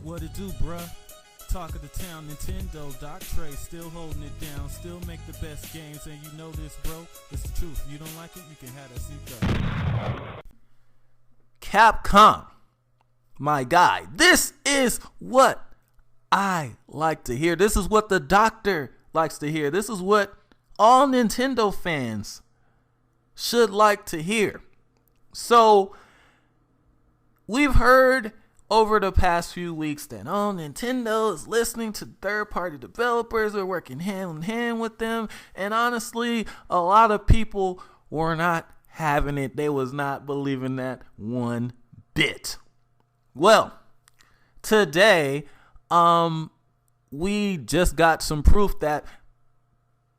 What it do, bruh? Talk of the town, Nintendo, Doc Trey, still holding it down, still make the best games, and you know this, bro. It's the truth. You don't like it, you can have that seatbelt. Capcom, my guy. This is what I like to hear. This is what the doctor likes to hear. This is what all Nintendo fans should like to hear. So, we've heard over the past few weeks that Nintendo is listening to third-party developers, are working hand in hand with them, and honestly, a lot of people were not having it. They was not believing that one bit. Well, today, we just got some proof that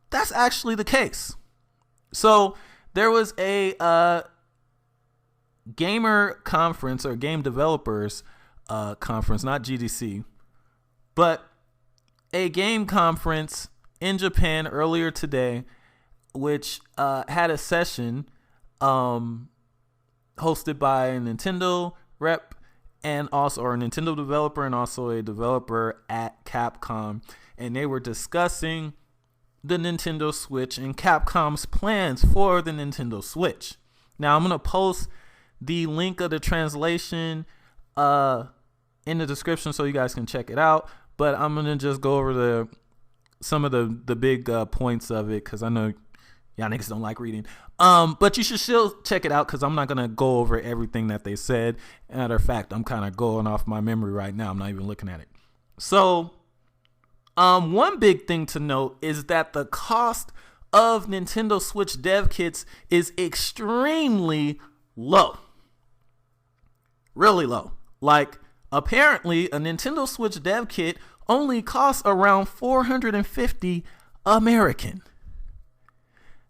that's actually the case. So, there was a gamer conference or game developers conference, not GDC, but a game conference in Japan earlier today, which had a session hosted by a Nintendo rep and also or a Nintendo developer and also a developer at Capcom, and they were discussing the Nintendo Switch and Capcom's plans for the Nintendo Switch. Now I'm gonna post the link of the translation in the description so you guys can check it out, but I'm gonna just go over some of the big points of it because I know y'all niggas don't like reading. But you should still check it out because I'm not gonna go over everything that they said. Matter of fact, I'm kind of going off my memory right now. I'm not even looking at it. So, one big thing to note is that the cost of Nintendo Switch dev kits is extremely low. Really low. Like, apparently, a Nintendo Switch dev kit only costs around $450 American.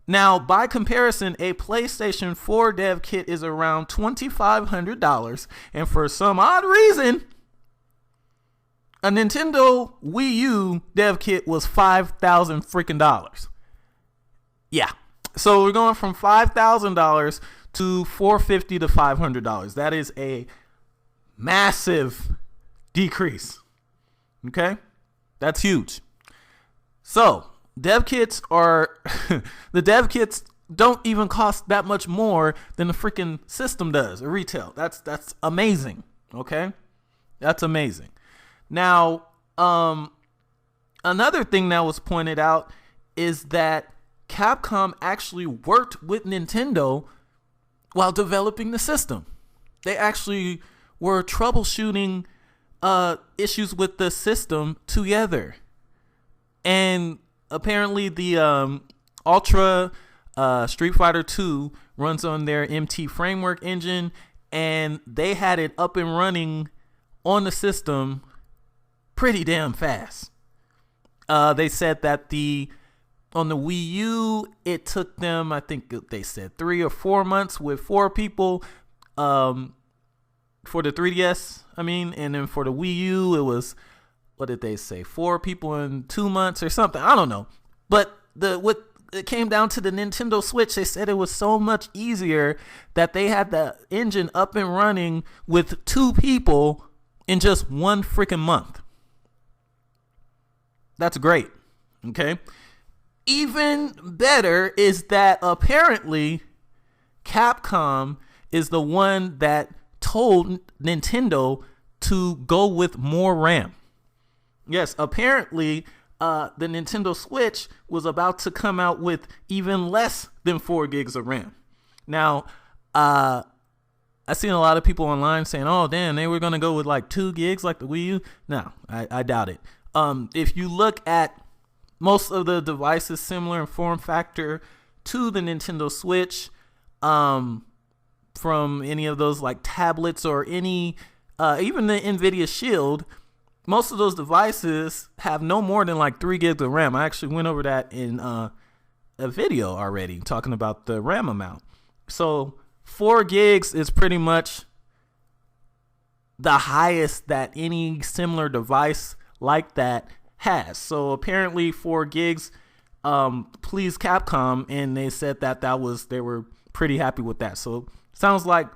Now, by comparison, a PlayStation 4 dev kit is around $2,500, and for some odd reason, a Nintendo Wii U dev kit was $5,000 freaking dollars. Yeah, so we're going from $5,000 to $450 to $500. That is a massive decrease. Okay, that's huge. So dev kits are the dev kits don't even cost that much more than the freaking system does at retail. That's amazing. Okay, that's amazing. Now, another thing that was pointed out is that Capcom actually worked with Nintendo while developing the system. They actually were troubleshooting issues with the system together. And apparently the Ultra Street Fighter 2 runs on their MT framework engine, and they had it up and running on the system pretty damn fast. They said that on the Wii U, it took them, I think they said 3 or 4 months with 4 people. For the 3DS, and then for the Wii U, it was, what did they say, 4 people in 2 months or something? I don't know. But what it came down to the Nintendo Switch, they said it was so much easier that they had the engine up and running with 2 people in just 1 freaking month. That's great. Okay. Even better is that apparently Capcom is the one that told Nintendo to go with more RAM. Yes, apparently the Nintendo Switch was about to come out with even less than 4 gigs of RAM. Now, I've seen a lot of people online saying, oh, damn, they were going to go with like 2 gigs like the Wii U. No, I doubt it. If you look at most of the devices similar in form factor to the Nintendo Switch, from any of those like tablets or any, even the NVIDIA Shield, most of those devices have no more than like 3 gigs of RAM. I actually went over that in a video already talking about the RAM amount. So 4 gigs is pretty much the highest that any similar device like that has. So apparently 4 gigs pleased Capcom, and they said that they were pretty happy with that. So sounds like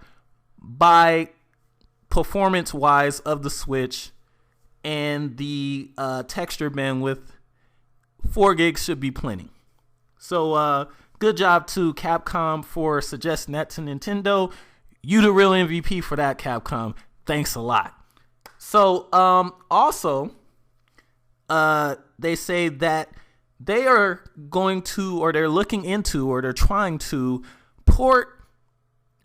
by performance wise of the Switch, and the texture bandwidth, 4 gigs should be plenty. So good job to Capcom for suggesting that to Nintendo. You the real MVP for that, Capcom. Thanks a lot. So also, they say that they are going to, or they're looking into, or they're trying to port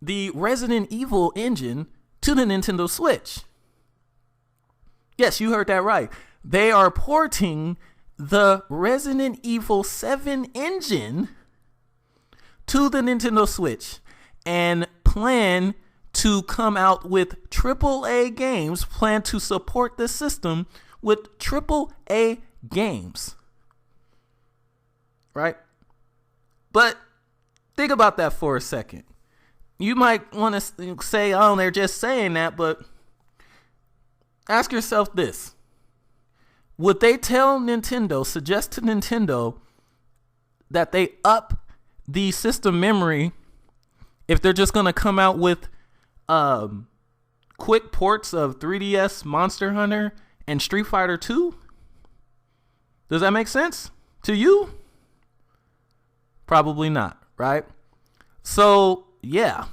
the Resident Evil engine to the Nintendo Switch. Yes, you heard that right. They are porting the Resident Evil 7 engine to the Nintendo Switch and plan to come out with AAA games, plan to support the system with AAA games. Right? But think about that for a second. You might want to say, oh, they're just saying that, but ask yourself this. Would they tell Nintendo, suggest to Nintendo that they up the system memory if they're just going to come out with quick ports of 3DS, Monster Hunter, and Street Fighter 2? Does that make sense to you? Probably not, right? So, yeah.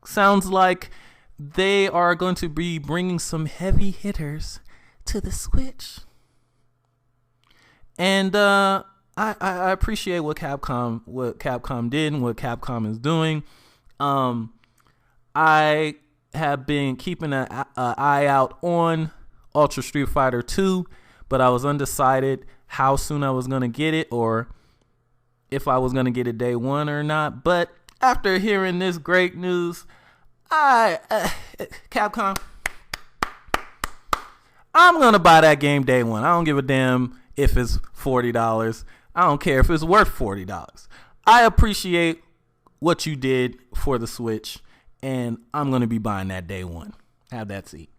Sounds like they are going to be bringing some heavy hitters to the Switch. And I appreciate what Capcom did and what Capcom is doing. I have been keeping an eye out on Ultra Street Fighter 2, but I was undecided how soon I was going to get it, or if I was going to get it day one or not. But after hearing this great news, Capcom, I'm going to buy that game day one. I don't give a damn if it's $40. I don't care if it's worth $40. I appreciate what you did for the Switch, and I'm going to be buying that day one. Have that seat.